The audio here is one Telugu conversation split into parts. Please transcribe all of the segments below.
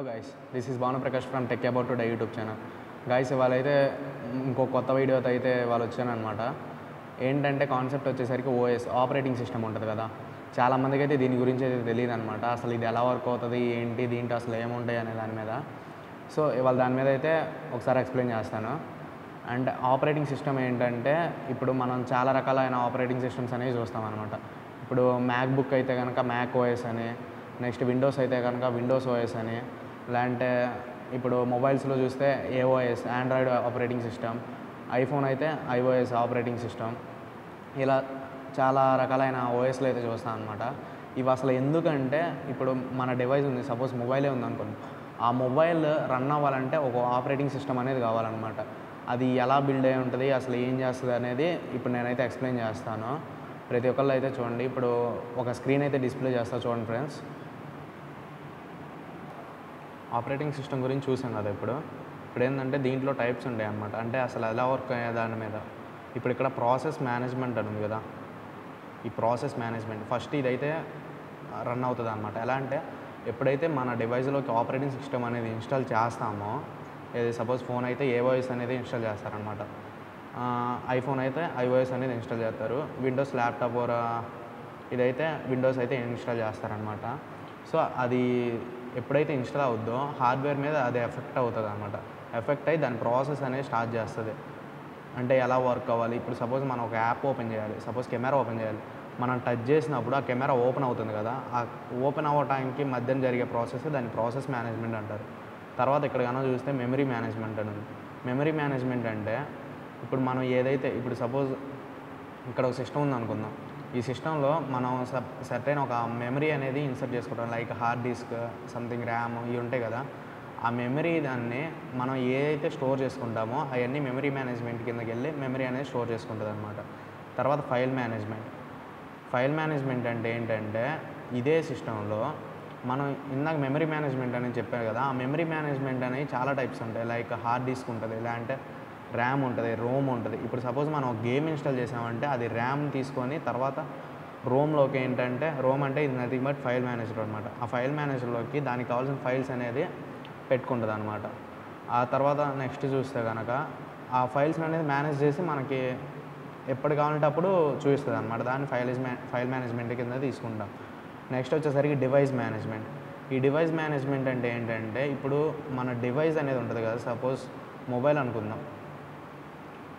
Hello guys, this is Bhanuprakash from tech about today YouTube channel. Guys ఇవాళైతే ఇంకో కొత్త వీడియోతో అయితే వాళ్ళు వచ్చానమాట. ఏంటంటే కాన్సెప్ట్ వచ్చేసరికి ఓఎస్ ఆపరేటింగ్ సిస్టమ్ ఉంటుంది కదా, చాలామందికి అయితే దీని గురించి అయితే తెలియదు అనమాట. అసలు ఇది ఎలా వర్క్ అవుతుంది, ఏంటి, దీంట్లో అసలు ఏముంటాయి అనే దాని మీద. సో ఇవాళ దాని మీద అయితే ఒకసారి ఎక్స్ప్లెయిన్ చేస్తాను. అండ్ ఆపరేటింగ్ సిస్టమ్ ఏంటంటే ఇప్పుడు మనం చాలా రకాలైన ఆపరేటింగ్ సిస్టమ్స్ అనేవి చూస్తామన్నమాట. ఇప్పుడు మ్యాక్ బుక్ అయితే కనుక మ్యాక్ ఓఎస్ అని, నెక్స్ట్ విండోస్ అయితే కనుక విండోస్ ఓఎస్ అని, లేదంటే ఇప్పుడు మొబైల్స్లో చూస్తే AOS Android operating system, iPhone అయితే ఐఓఎస్ ఆపరేటింగ్ సిస్టమ్, ఇలా చాలా రకాలైన ఓఎస్లు అయితే చూస్తాం అనమాట. ఇవి అసలు ఎందుకంటే ఇప్పుడు మన డివైస్ ఉంది, సపోజ్ మొబైలే ఉందనుకోండి, ఆ మొబైల్ రన్ అవ్వాలంటే ఒక ఆపరేటింగ్ సిస్టమ్ అనేది కావాలన్నమాట. అది ఎలా బిల్డ్ అయి ఉంటుంది, అసలు ఏం చేస్తుంది అనేది ఇప్పుడు నేనైతే ఎక్స్ప్లెయిన్ చేస్తాను. ప్రతి ఒక్కళ్ళు అయితే చూడండి. ఇప్పుడు ఒక స్క్రీన్ అయితే డిస్ప్లే చేస్తా చూడండి ఫ్రెండ్స్. ఆపరేటింగ్ సిస్టమ్ గురించి చూసాం కదా. ఇప్పుడు ఏంటంటే దీంట్లో టైప్స్ ఉంటాయి అన్నమాట. అంటే అసలు ఎలా వర్క్ అయ్యే దాని మీద. ఇప్పుడు ఇక్కడ ప్రాసెస్ మేనేజ్మెంట్ అని ఉంది కదా, ఈ ప్రాసెస్ మేనేజ్మెంట్ ఫస్ట్ ఇదైతే రన్ అవుతుంది అన్నమాట. ఎలా అంటే ఎప్పుడైతే మన డివైస్లోకి ఆపరేటింగ్ సిస్టమ్ అనేది ఇన్స్టాల్ చేస్తామో, ఏది సపోజ్ ఫోన్ అయితే ఏఓఎస్ అనేది ఇన్స్టాల్ చేస్తారనమాట, ఐఫోన్ అయితే ఐఓఎస్ అనేది ఇన్స్టాల్ చేస్తారు, విండోస్ ల్యాప్టాప్ ఇదైతే విండోస్ అయితే ఇన్స్టాల్ చేస్తారనమాట. సో అది ఎప్పుడైతే ఇన్స్టాల్ అవుద్దో హార్డ్వేర్ మీద అది ఎఫెక్ట్ అవుతుంది అనమాట. ఎఫెక్ట్ అయ్యి దాని ప్రాసెస్ అనేది స్టార్ట్ చేస్తుంది. అంటే ఎలా వర్క్ అవ్వాలి. ఇప్పుడు సపోజ్ మనం ఒక యాప్ ఓపెన్ చేయాలి, సపోజ్ కెమెరా ఓపెన్ చేయాలి, మనం టచ్ చేసినప్పుడు ఆ కెమెరా ఓపెన్ అవుతుంది కదా, ఆ ఓపెన్ అవ్వడానికి మధ్యన జరిగే ప్రాసెస్ దాన్ని ప్రాసెస్ మేనేజ్మెంట్ అంటారు. తర్వాత ఇక్కడ కన్నా చూస్తే మెమరీ మేనేజ్మెంట్ అని ఉంది. మెమరీ మేనేజ్మెంట్ అంటే ఇప్పుడు మనం ఏదైతే ఇప్పుడు సపోజ్ ఇక్కడ ఒక సిస్టమ్ ఉంది అనుకుందాం, ఈ సిస్టంలో మనం సర్టైన్ ఒక మెమరీ అనేది ఇన్సర్ట్ చేసుకుంటాం, like hard disk, something RAM, ఇవి ఉంటాయి కదా. ఆ మెమరీ దాన్ని మనం ఏదైతే స్టోర్ చేసుకుంటామో అవన్నీ మెమరీ మేనేజ్మెంట్ కిందకి వెళ్ళి మెమరీ అనేది స్టోర్ చేసుకుంటుంది అనమాట. తర్వాత ఫైల్ మేనేజ్మెంట్. ఫైల్ మేనేజ్మెంట్ అంటే ఏంటంటే ఇదే సిస్టంలో మనం ఇందాక మెమరీ మేనేజ్మెంట్ అనేది చెప్పారు కదా, ఆ మెమరీ మేనేజ్మెంట్ అనేవి చాలా టైప్స్ ఉంటాయి. లైక్ హార్డ్ డిస్క్ ఉంటుంది, లేదంటే ర్యామ్ ఉంటుంది, రోమ్ ఉంటుంది. ఇప్పుడు సపోజ్ మనం ఒక గేమ్ ఇన్స్టాల్ చేసామంటే అది ర్యామ్ తీసుకొని తర్వాత రోమ్లోకి ఏంటంటే రోమ్ అంటే ఇది నథింగ్ బట్ ఫైల్ మేనేజర్ అనమాట. ఆ ఫైల్ మేనేజర్లోకి దానికి కావాల్సిన ఫైల్స్ అనేది పెట్టుకుంటుంది అనమాట. ఆ తర్వాత నెక్స్ట్ చూస్తే కనుక ఆ ఫైల్స్ అనేది మేనేజ్ చేసి మనకి ఎప్పుడు కావాలంటే అప్పుడు చూపిస్తుంది అనమాట. దాన్ని ఫైల్ మేనేజ్మెంట్ కింద తీసుకుంటాం. నెక్స్ట్ వచ్చేసరికి డివైస్ మేనేజ్మెంట్. ఈ డివైస్ మేనేజ్మెంట్ అంటే ఏంటంటే ఇప్పుడు మన డివైస్ అనేది ఉంటుంది కదా, సపోజ్ మొబైల్ అనుకుందాం.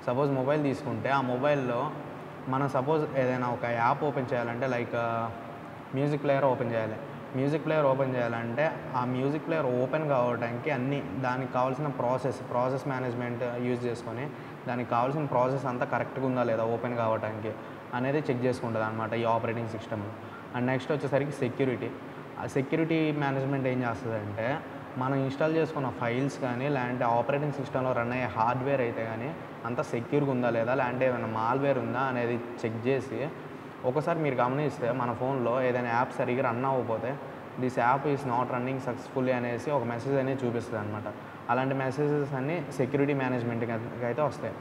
సపోజ్ మొబైల్ తీసుకుంటే ఆ మొబైల్లో మనం సపోజ్ ఏదైనా ఒక యాప్ ఓపెన్ చేయాలంటే లైక్ మ్యూజిక్ ప్లేయర్ ఓపెన్ చేయాలి. మ్యూజిక్ ప్లేయర్ ఓపెన్ చేయాలంటే ఆ మ్యూజిక్ ప్లేయర్ ఓపెన్ కావడానికి అన్ని దానికి కావాల్సిన ప్రాసెస్ మేనేజ్మెంట్ యూజ్ చేసుకొని దానికి కావాల్సిన ప్రాసెస్ అంతా కరెక్ట్గా ఉందా లేదా ఓపెన్ కావడానికి అనేది చెక్ చేసుకుంటుంది అనమాట ఈ ఆపరేటింగ్ సిస్టమ్. అండ్ నెక్స్ట్ వచ్చేసరికి సెక్యూరిటీ. ఆ సెక్యూరిటీ మేనేజ్మెంట్ ఏం చేస్తుందంటే మనం ఇన్స్టాల్ చేసుకున్న ఫైల్స్ కానీ లేదంటే ఆపరేటింగ్ సిస్టంలో రన్ అయ్యే హార్డ్వేర్ అయితే కానీ అంతా సెక్యూర్గా ఉందా లేదా, లేదంటే ఏమైనా మాల్వేర్ ఉందా అనేది చెక్ చేసి, ఒకసారి మీరు గమనిస్తే మన ఫోన్లో ఏదైనా యాప్ సరిగ్గా రన్ అవ్వకపోతే this app is not running successfully అనేసి ఒక మెసేజ్ అనేది చూపిస్తుంది అనమాట. అలాంటి మెసేజెస్ అన్నీ సెక్యూరిటీ మేనేజ్మెంట్కి అయితే వస్తాయి.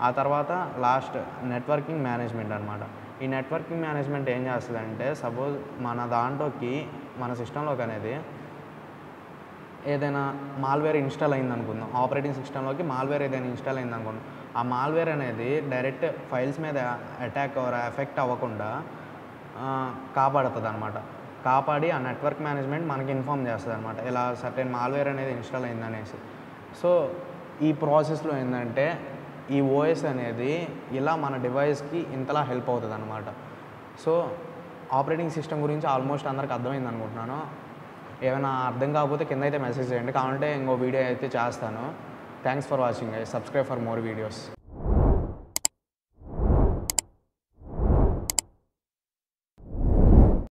ఆ తర్వాత లాస్ట్ నెట్వర్కింగ్ మేనేజ్మెంట్ అనమాట. ఈ నెట్వర్కింగ్ మేనేజ్మెంట్ ఏం చేస్తుందంటే సపోజ్ మన దాంట్లోకి మన సిస్టంలోకి అనేది ఏదైనా మాల్వేర్ ఇన్స్టాల్ అయింది అనుకుందాం, ఆపరేటింగ్ సిస్టంలోకి మాల్వేర్ ఏదైనా ఇన్స్టాల్ అయింది అనుకుందాం, ఆ మాల్వేర్ అనేది డైరెక్ట్ ఫైల్స్ మీద అటాక్ ఎఫెక్ట్ అవ్వకుండా కాపాడుతుంది అనమాట. కాపాడి ఆ నెట్వర్క్ మేనేజ్మెంట్ మనకి ఇన్ఫామ్ చేస్తుంది అనమాట, ఇలా సర్టెన్ మాల్వేర్ అనేది ఇన్స్టాల్ అయిందనేసి. సో ఈ ప్రాసెస్లో ఏంటంటే ఈ ఓఎస్ అనేది ఇలా మన డివైస్కి ఇంతలా హెల్ప్ అవుతుంది అనమాట. సో ఆపరేటింగ్ సిస్టమ్ గురించి ఆల్మోస్ట్ అందరికి అర్థమైంది అనుకుంటున్నాను. ఏమైనా అర్థం కాకపోతే కింద అయితే మెసేజ్ చేయండి, కావాలంటే ఇంకో వీడియో అయితే చేస్తాను. Thanks for watching. Subscribe for more videos.